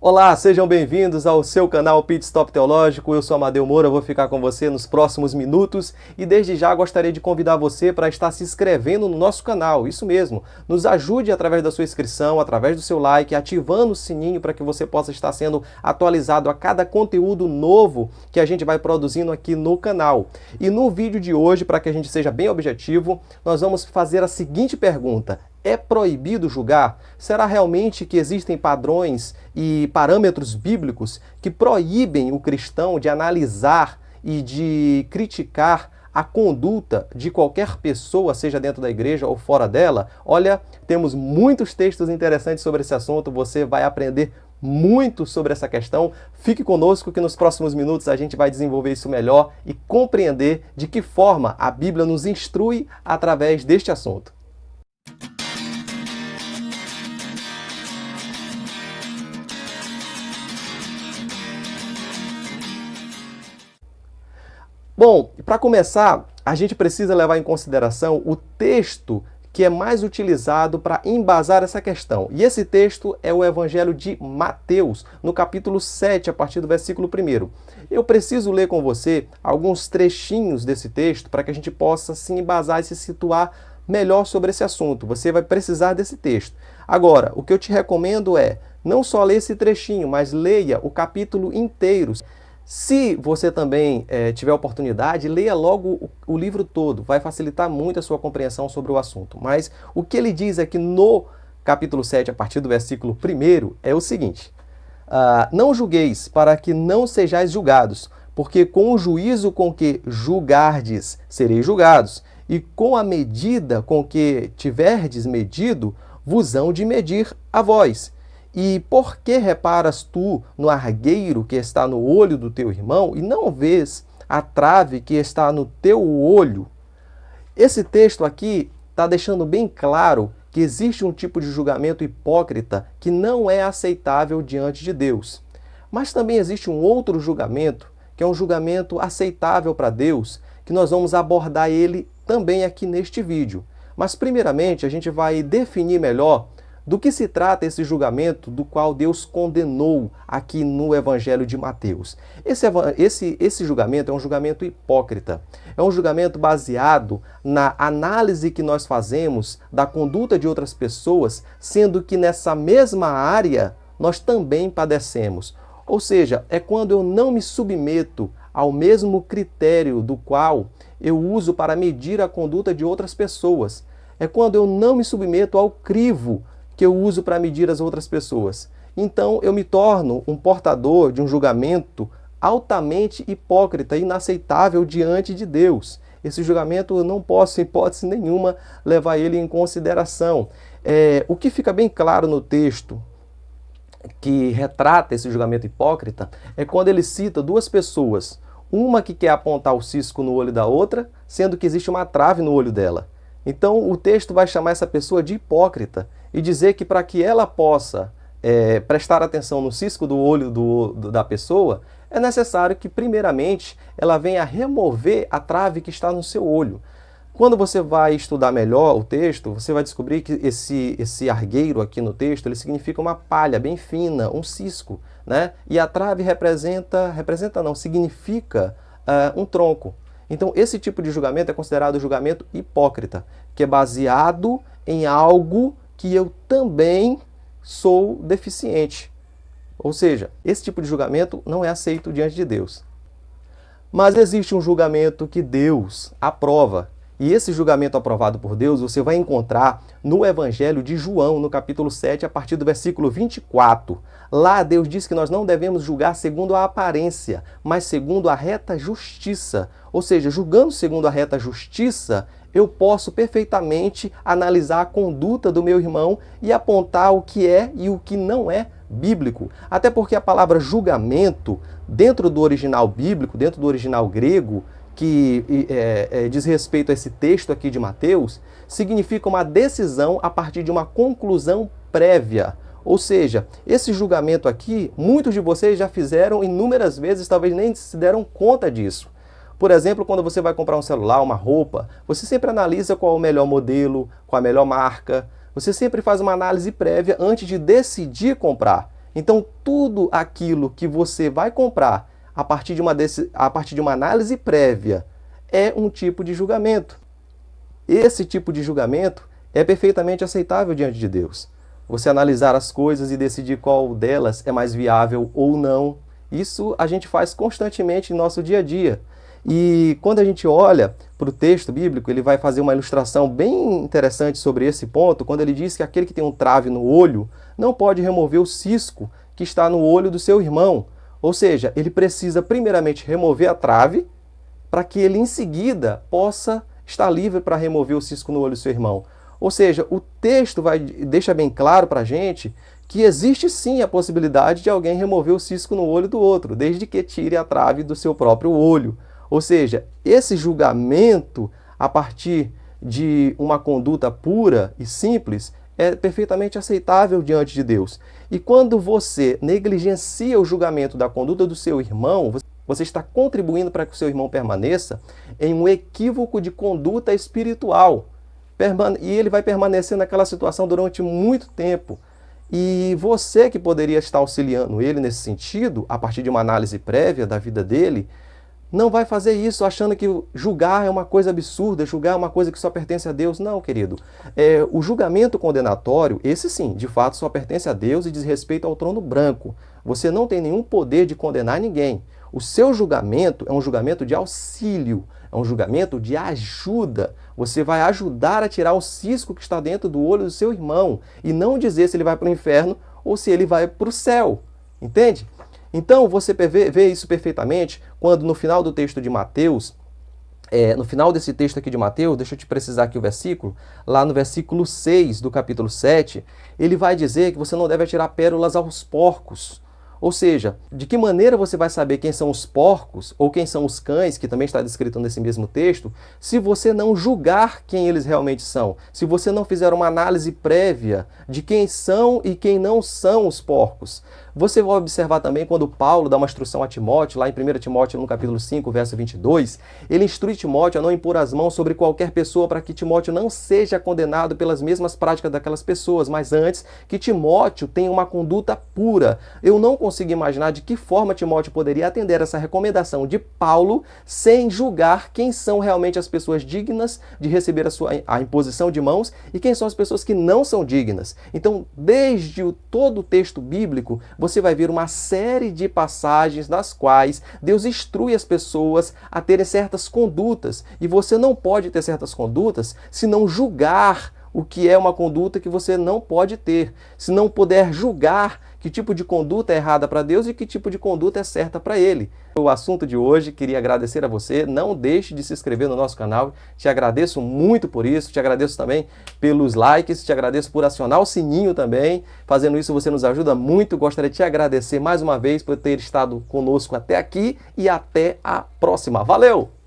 Olá, sejam bem-vindos ao seu canal Pit Stop Teológico. Eu sou Amadeu Moura, vou ficar com você nos próximos minutos e desde já gostaria de convidar você para estar se inscrevendo no nosso canal. Isso mesmo, nos ajude através da sua inscrição, através do seu like, ativando o sininho para que você possa estar sendo atualizado a cada conteúdo novo que a gente vai produzindo aqui no canal. E no vídeo de hoje, para que a gente seja bem objetivo, nós vamos fazer a seguinte pergunta: é proibido julgar? Será realmente que existem padrões e parâmetros bíblicos que proíbem o cristão de analisar e de criticar a conduta de qualquer pessoa, seja dentro da igreja ou fora dela? Olha, temos muitos textos interessantes sobre esse assunto, você vai aprender muito sobre essa questão. Fique conosco que nos próximos minutos a gente vai desenvolver isso melhor e compreender de que forma a Bíblia nos instrui através deste assunto. Bom, para começar, a gente precisa levar em consideração o texto que é mais utilizado para embasar essa questão. E esse texto é o Evangelho de Mateus, no capítulo 7, a partir do versículo 1. Eu preciso ler com você alguns trechinhos desse texto para que a gente possa se embasar e se situar melhor sobre esse assunto. Você vai precisar desse texto. Agora, o que eu te recomendo é não só ler esse trechinho, mas leia o capítulo inteiro. Se você também tiver oportunidade, leia logo o livro todo, vai facilitar muito a sua compreensão sobre o assunto. Mas o que ele diz aqui no capítulo 7, a partir do versículo 1, é o seguinte: não julgueis para que não sejais julgados, porque com o juízo com que julgardes, sereis julgados, e com a medida com que tiverdes medido, vos hão de medir a vós. E por que reparas tu no argueiro que está no olho do teu irmão e não vês a trave que está no teu olho? Esse texto aqui está deixando bem claro que existe um tipo de julgamento hipócrita que não é aceitável diante de Deus. Mas também existe um outro julgamento, que é um julgamento aceitável para Deus, que nós vamos abordar ele também aqui neste vídeo. Mas primeiramente a gente vai definir melhor do que se trata esse julgamento do qual Deus condenou aqui no Evangelho de Mateus. Esse julgamento é um julgamento hipócrita. É um julgamento baseado na análise que nós fazemos da conduta de outras pessoas, sendo que nessa mesma área nós também padecemos. Ou seja, é quando eu não me submeto ao mesmo critério do qual eu uso para medir a conduta de outras pessoas. É quando eu não me submeto ao crivo que eu uso para medir as outras pessoas. Então eu me torno um portador de um julgamento altamente hipócrita e inaceitável diante de Deus. Esse julgamento eu não posso, em hipótese nenhuma, levar ele em consideração. O que fica bem claro no texto que retrata esse julgamento hipócrita é quando ele cita duas pessoas, uma que quer apontar o cisco no olho da outra, sendo que existe uma trave no olho dela. Então o texto vai chamar essa pessoa de hipócrita e dizer que para que ela possa prestar atenção no cisco do olho da pessoa, é necessário que primeiramente ela venha remover a trave que está no seu olho. Quando você vai estudar melhor o texto, você vai descobrir que esse argueiro aqui no texto, ele significa uma palha bem fina, um cisco, né? E a trave significa um tronco. Então esse tipo de julgamento é considerado julgamento hipócrita, que é baseado em algo que eu também sou deficiente. Ou seja, esse tipo de julgamento não é aceito diante de Deus. Mas existe um julgamento que Deus aprova. E esse julgamento aprovado por Deus você vai encontrar no Evangelho de João, no capítulo 7, a partir do versículo 24. Lá Deus diz que nós não devemos julgar segundo a aparência, mas segundo a reta justiça. Ou seja, julgando segundo a reta justiça, eu posso perfeitamente analisar a conduta do meu irmão e apontar o que é e o que não é bíblico. Até porque a palavra julgamento, dentro do original bíblico, dentro do original grego, que diz respeito a esse texto aqui de Mateus, significa uma decisão a partir de uma conclusão prévia. Ou seja, esse julgamento aqui, muitos de vocês já fizeram inúmeras vezes, talvez nem se deram conta disso. Por exemplo, quando você vai comprar um celular, uma roupa, você sempre analisa qual é o melhor modelo, qual a melhor marca. Você sempre faz uma análise prévia antes de decidir comprar. Então, tudo aquilo que você vai comprar a partir de uma análise prévia é um tipo de julgamento. Esse tipo de julgamento é perfeitamente aceitável diante de Deus. Você analisar as coisas e decidir qual delas é mais viável ou não. Isso a gente faz constantemente em nosso dia a dia. E quando a gente olha para o texto bíblico, ele vai fazer uma ilustração bem interessante sobre esse ponto, quando ele diz que aquele que tem um trave no olho não pode remover o cisco que está no olho do seu irmão. Ou seja, ele precisa primeiramente remover a trave para que ele em seguida possa estar livre para remover o cisco no olho do seu irmão. Ou seja, o texto deixa bem claro para a gente que existe sim a possibilidade de alguém remover o cisco no olho do outro, desde que tire a trave do seu próprio olho. Ou seja, esse julgamento a partir de uma conduta pura e simples é perfeitamente aceitável diante de Deus. E quando você negligencia o julgamento da conduta do seu irmão, você está contribuindo para que o seu irmão permaneça em um equívoco de conduta espiritual. E ele vai permanecer naquela situação durante muito tempo. E você que poderia estar auxiliando ele nesse sentido, a partir de uma análise prévia da vida dele, não vai fazer isso achando que julgar é uma coisa absurda, julgar é uma coisa que só pertence a Deus. Não, querido. O julgamento condenatório, esse sim, de fato só pertence a Deus e diz respeito ao trono branco. Você não tem nenhum poder de condenar ninguém. O seu julgamento é um julgamento de auxílio, é um julgamento de ajuda. Você vai ajudar a tirar o cisco que está dentro do olho do seu irmão e não dizer se ele vai para o inferno ou se ele vai para o céu. Entende? Então você vê isso perfeitamente quando no final do texto de Mateus, no final desse texto aqui de Mateus, deixa eu te precisar aqui o versículo, lá no versículo 6 do capítulo 7, ele vai dizer que você não deve atirar pérolas aos porcos. Ou seja, de que maneira você vai saber quem são os porcos ou quem são os cães, que também está descrito nesse mesmo texto, se você não julgar quem eles realmente são, se você não fizer uma análise prévia de quem são e quem não são os porcos. Você vai observar também quando Paulo dá uma instrução a Timóteo, lá em 1 Timóteo, no capítulo 5, verso 22, ele instrui Timóteo a não impor as mãos sobre qualquer pessoa para que Timóteo não seja condenado pelas mesmas práticas daquelas pessoas, mas antes que Timóteo tenha uma conduta pura. Eu não consigo imaginar de que forma Timóteo poderia atender essa recomendação de Paulo sem julgar quem são realmente as pessoas dignas de receber a imposição de mãos e quem são as pessoas que não são dignas. Então, desde todo o texto bíblico, você vai ver uma série de passagens nas quais Deus instrui as pessoas a terem certas condutas. E você não pode ter certas condutas se não julgar o que é uma conduta que você não pode ter. Se não puder julgar que tipo de conduta é errada para Deus e que tipo de conduta é certa para Ele. O assunto de hoje, queria agradecer a você. Não deixe de se inscrever no nosso canal. Te agradeço muito por isso. Te agradeço também pelos likes. Te agradeço por acionar o sininho também. Fazendo isso você nos ajuda muito. Gostaria de te agradecer mais uma vez por ter estado conosco até aqui e até a próxima. Valeu!